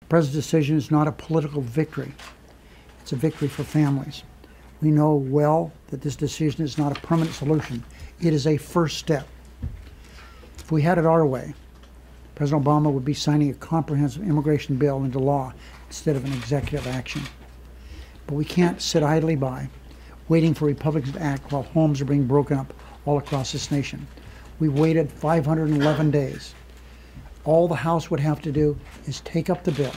The President's decision is not a political victory. It's a victory for families. We know well that this decision is not a permanent solution. It is a first step. If we had it our way, President Obama would be signing a comprehensive immigration bill into law instead of an executive action. But we can't sit idly by, waiting for Republicans to act while homes are being broken up all across this nation. We waited 511 days. All the House would have to do is take up the bill,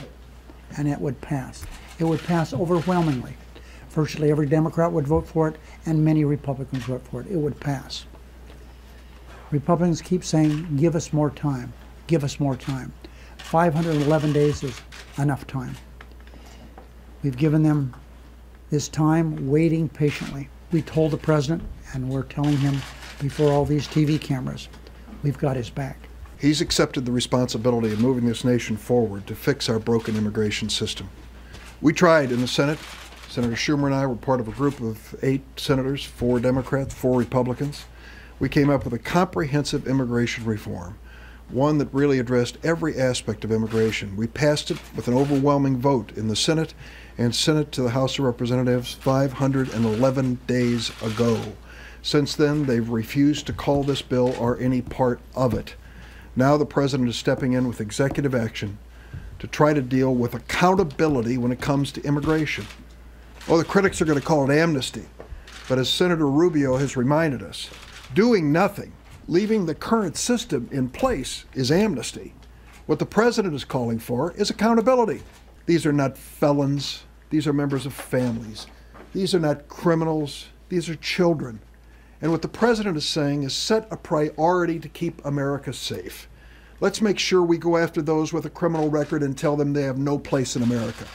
and it would pass. It would pass overwhelmingly. Virtually every Democrat would vote for it, and many Republicans vote for it. It would pass. Republicans keep saying, give us more time, give us more time. 511 days is enough time. We've given them this time waiting patiently. We told the President, and we're telling him before all these TV cameras, we've got his back. He's accepted the responsibility of moving this nation forward to fix our broken immigration system. We tried in the Senate. Senator Schumer and I were part of a group of 8 senators, 4 Democrats, 4 Republicans. We came up with a comprehensive immigration reform, one that really addressed every aspect of immigration. We passed it with an overwhelming vote in the Senate and sent it to the House of Representatives 511 days ago. Since then, they've refused to call this bill or any part of it. Now the President is stepping in with executive action to try to deal with accountability when it comes to immigration. Oh, the critics are going to call it amnesty. But as Senator Rubio has reminded us, doing nothing, leaving the current system in place, is amnesty. What the President is calling for is accountability. These are not felons. These are members of families. These are not criminals. These are children. And what the President is saying is set a priority to keep America safe. Let's make sure we go after those with a criminal record and tell them they have no place in America.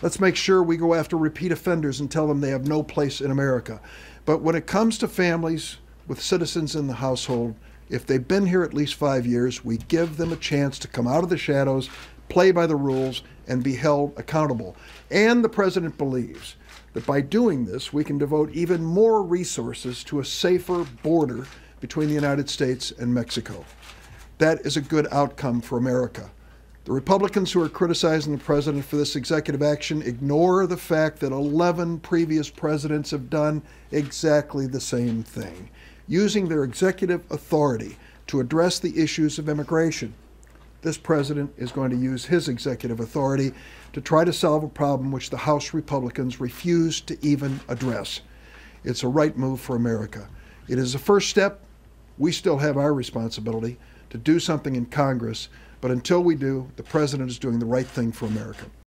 Let's make sure we go after repeat offenders and tell them they have no place in America. But when it comes to families with citizens in the household, if they've been here at least 5 years, we give them a chance to come out of the shadows, play by the rules, and be held accountable. And the President believes that by doing this, we can devote even more resources to a safer border between the United States and Mexico. That is a good outcome for America. The Republicans who are criticizing the President for this executive action ignore the fact that 11 previous presidents have done exactly the same thing, using their executive authority to address the issues of immigration. This President is going to use his executive authority to try to solve a problem which the House Republicans refuse to even address. It's a right move for America. It is a first step. We still have our responsibility to do something in Congress, but until we do, the President is doing the right thing for America.